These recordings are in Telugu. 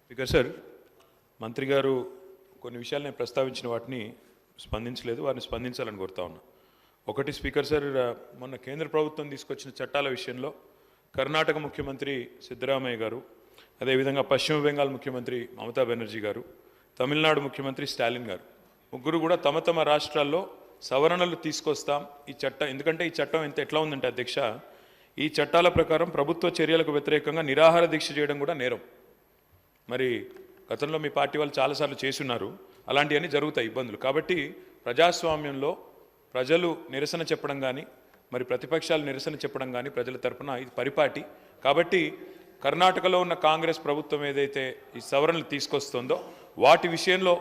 స్పీకర్ సార్, మంత్రి గారు కొన్ని విషయాలు నేను ప్రస్తావించిన వాటిని స్పందించలేదు, వారిని స్పందించాలని కోరుతా ఉన్నా. ఒకటి స్పీకర్ సార్, మొన్న కేంద్ర ప్రభుత్వం తీసుకొచ్చిన చట్టాల విషయంలో కర్ణాటక ముఖ్యమంత్రి సిద్ధరామయ్య గారు, అదేవిధంగా పశ్చిమ బెంగాల్ ముఖ్యమంత్రి మమతా బెనర్జీ గారు, తమిళనాడు ముఖ్యమంత్రి స్టాలిన్ గారు ముగ్గురు కూడా తమ తమ రాష్ట్రాల్లో సవరణలు తీసుకొస్తాం ఈ చట్టం. ఎందుకంటే ఈ చట్టం ఎట్లా ఉందంటే అధ్యక్ష, ఈ చట్టాల ప్రకారం ప్రభుత్వ చర్యలకు వ్యతిరేకంగా నిరాహార దీక్ష చేయడం కూడా నేరం. మరి గతంలో మీ పార్టీ వాళ్ళు చాలాసార్లు చేసున్నారు, అలాంటివన్నీ జరుగుతాయి ఇబ్బందులు. కాబట్టి ప్రజాస్వామ్యంలో ప్రజలు నిరసన చెప్పడం కానీ, మరి ప్రతిపక్షాలు నిరసన చెప్పడం కానీ ప్రజల తరపున ఇది పరిపాటి. కాబట్టి కర్ణాటకలో ఉన్న కాంగ్రెస్ ప్రభుత్వం ఏదైతే ఈ సవరణలు తీసుకొస్తుందో వాటి విషయంలో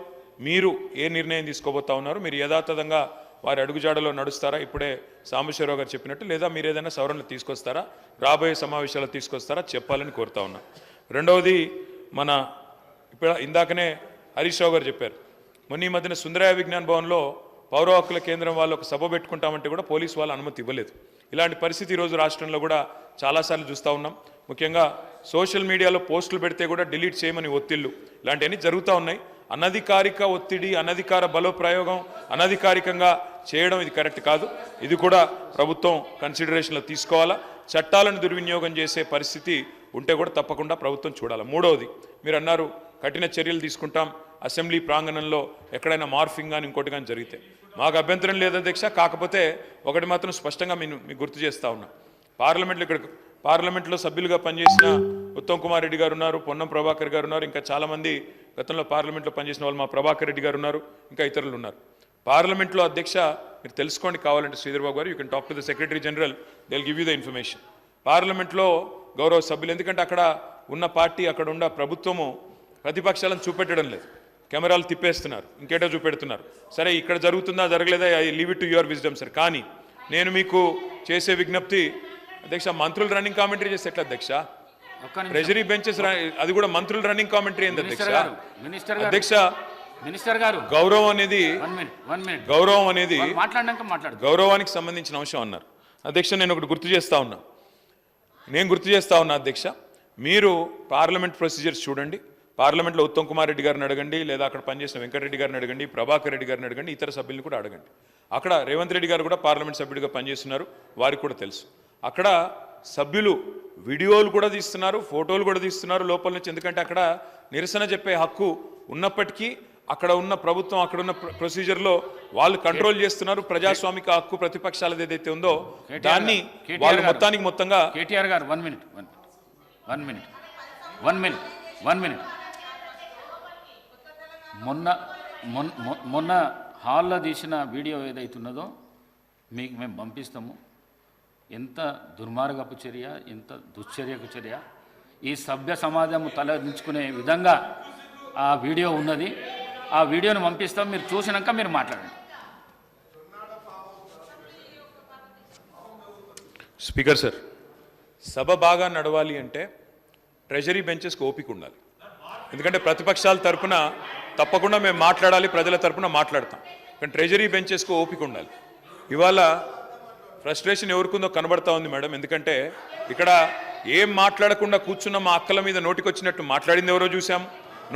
మీరు ఏ నిర్ణయం తీసుకోబోతా ఉన్నారు? మీరు యథాతథంగా వారి అడుగుజాడలో నడుస్తారా, ఇప్పుడే సాంబశివరావు గారు చెప్పినట్టు, లేదా మీరు ఏదైనా సవరణలు తీసుకొస్తారా, రాబోయే సమావేశాలు తీసుకొస్తారా చెప్పాలని కోరుతా ఉన్నా. రెండవది, మన ఇప్పుడు ఇందాకనే హరీష్ రావు గారు చెప్పారు, మొన్న ఈ మధ్యన సుందరయ్య విజ్ఞాన్ భవన్లో పౌర హక్కుల కేంద్రం వాళ్ళు ఒక సభ పెట్టుకుంటామంటే కూడా పోలీసు వాళ్ళు అనుమతి ఇవ్వలేదు. ఇలాంటి పరిస్థితి ఈరోజు రాష్ట్రంలో కూడా చాలాసార్లు చూస్తూ ఉన్నాం. ముఖ్యంగా సోషల్ మీడియాలో పోస్టులు పెడితే కూడా డిలీట్ చేయమని ఒత్తిళ్లు, ఇలాంటివన్నీ జరుగుతూ ఉన్నాయి. అనధికారిక ఒత్తిడి, అనధికార బలోప్రయోగం, అనధికారికంగా చేయడం ఇది కరెక్ట్ కాదు. ఇది కూడా ప్రభుత్వం కన్సిడరేషన్లో తీసుకోవాలా. చట్టాలను దుర్వినియోగం చేసే పరిస్థితి ఉంటే కూడా తప్పకుండా ప్రభుత్వం చూడాలి. మూడవది, మీరు అన్నారు కఠిన చర్యలు తీసుకుంటాం అసెంబ్లీ ప్రాంగణంలో ఎక్కడైనా మార్ఫింగ్ కానీ ఇంకోటి కానీ జరిగితే. మాకు అభ్యంతరం లేదు అధ్యక్ష. కాకపోతే ఒకటి మాత్రం స్పష్టంగా మీకు గుర్తు చేస్తూ ఉన్నా, పార్లమెంట్లో సభ్యులుగా పనిచేసిన ఉత్తమ్ కుమార్ రెడ్డి గారు ఉన్నారు, పొన్నం ప్రభాకర్ గారు ఉన్నారు, ఇంకా చాలామంది గతంలో పార్లమెంట్లో పనిచేసిన వాళ్ళు, మా ప్రభాకర్ రెడ్డి గారు ఉన్నారు, ఇంకా ఇతరులు ఉన్నారు. పార్లమెంట్లో అధ్యక్ష మీరు తెలుసుకోండి కావాలంటే శ్రీధర్ బాబు గారు, you can talk to the secretary general, they will give you the information. పార్లమెంట్లో గౌరవ సభ్యులు, ఎందుకంటే అక్కడ ఉన్న పార్టీ, అక్కడ ఉన్న ప్రభుత్వము ప్రతిపక్షాలను చూపెట్టడం లేదు, కెమెరాలు తిప్పేస్తున్నారు, ఇంకేటో చూపెడుతున్నారు. సరే ఇక్కడ జరుగుతుందా జరగలేదా, I leave it to your wisdom sir. కానీ నేను మీకు చేసే విజ్ఞప్తి అధ్యక్ష, మంత్రులు రన్నింగ్ కామెంటరీ చేస్తే ఎట్లా అధ్యక్ష? ట్రెజరీ బెంచెస్ అది కూడా మంత్రులు రన్నింగ్ కామెంటరీ ఏంది అధ్యక్ష? అధ్యక్ష, మినిస్టర్ గారు గౌరవం అనేది గౌరవానికి సంబంధించిన అంశం అన్నారు అధ్యక్ష. నేను ఒకటి గుర్తు చేస్తా ఉన్నా అధ్యక్ష, మీరు పార్లమెంట్ ప్రొసీజర్స్ చూడండి. పార్లమెంట్లో ఉత్తమ్ కుమార్ రెడ్డి గారిని అడగండి, లేదా అక్కడ పనిచేసిన వెంకటరెడ్డి గారిని అడగండి, ప్రభాకర్ రెడ్డి గారిని అడగండి, ఇతర సభ్యులను కూడా అడగండి. అక్కడ రేవంత్ రెడ్డి గారు కూడా పార్లమెంట్ సభ్యుడిగా పనిచేస్తున్నారు, వారికి కూడా తెలుసు. అక్కడ సభ్యులు వీడియోలు కూడా తీస్తున్నారు, ఫోటోలు కూడా తీస్తున్నారు లోపల నుంచి. ఎందుకంటే అక్కడ నిరసన చెప్పే హక్కు ఉన్నప్పటికీ అక్కడ ఉన్న ప్రభుత్వం, అక్కడ ఉన్న ప్రొసీజర్లో వాళ్ళు కంట్రోల్ చేస్తున్నారు. ప్రజాస్వామిక హక్కు ప్రతిపక్షాలది ఏదైతే ఉందో దాన్ని వాళ్ళు మొత్తంగా. కేటీఆర్ గారు 1 మినిట్. మొన్న హాల్లో తీసిన వీడియో ఏదైతున్నదో మీకు మేము పంపిస్తాము. ఎంత దుర్మార్గపు చర్య, ఎంత దుశ్చర్యకు చర్య. ఈ సభ్య సమాజం తలదించుకునే విధంగా ఆ వీడియో ఉన్నది. ఆ వీడియోను పంపిస్తాం, మీరు చూసినాక మీరు మాట్లాడండి. స్పీకర్ సార్, సభ బాగా నడవాలి అంటే ట్రెజరీ బెంచెస్కి ఓపిక ఉండాలి. ఎందుకంటే ప్రతిపక్షాల తరపున తప్పకుండా మేము మాట్లాడాలి, ప్రజల తరపున మాట్లాడతాం. కానీ ట్రెజరీ బెంచెస్కు ఓపిక ఉండాలి. ఇవాళ ఫ్రస్ట్రేషన్ ఎవరికుందో కనబడతా ఉంది మేడం. ఎందుకంటే ఇక్కడ ఏం మాట్లాడకుండా కూర్చున్న మా అక్కల మీద నోటికొచ్చినట్టు మాట్లాడింది ఎవరో చూసాం,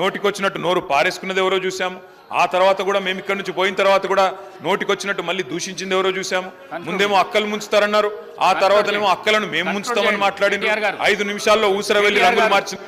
నోటికొచ్చినట్టు నోరు పారేసుకున్నది ఎవరో చూసాము. ఆ తర్వాత కూడా మేము ఇక్కడ నుంచి పోయిన తర్వాత కూడా నోటికొచ్చినట్టు మళ్ళీ దూషించింది ఎవరో చూసాము. ముందేమో అక్కలు ముంచుతారన్నారు, ఆ తర్వాతనేమో అక్కలను మేము ముంచుతామని మాట్లాడింది. 5 నిమిషాల్లో ఊసర వెళ్ళి రంగులు మార్చింది.